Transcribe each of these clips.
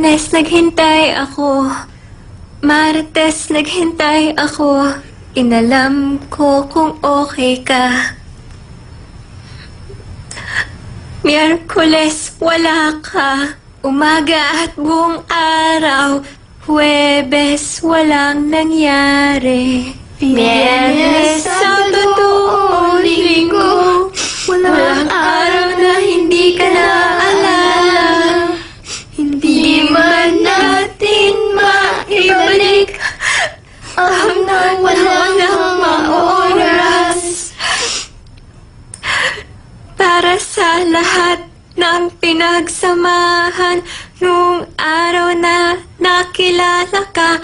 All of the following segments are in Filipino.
Lunes, naghintay ako. Martes, naghintay ako. Inalam ko kung okay ka. Miyerkules, wala ka. Umaga at buong araw. Huwebes, walang nangyari. Biyernes, Sabado, o Linggo. Walang araw na hindi ka naaalala. Hindi man natin maibalik ang nawala ng mga oras. Para sa lahat ng pinagsamahan nung araw na nakilala ka.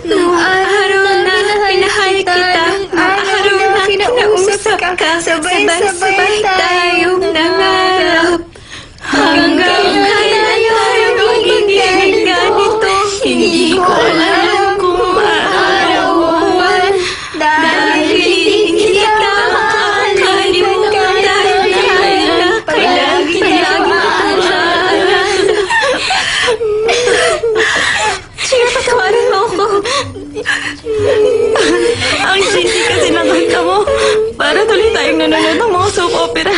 Nung araw na minahal kita, nung araw na kinausap ka, sabay-sabay tayong nangarap. Hanggang kailan tayo magiging ganito, hindi ko alam kung maaraw o buwan. Dahil hindi kita makakalimutan, dahil lagi kita maalala. Sige, patawarin mo ako. Ang cheesy kasi ng kanta mo. Para tuloy tayong nanonood ng mga soap opera.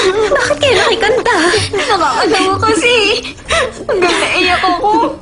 Bakit kayo nakikanta? Nakakatawa kasi. Hanggang naiyak ako.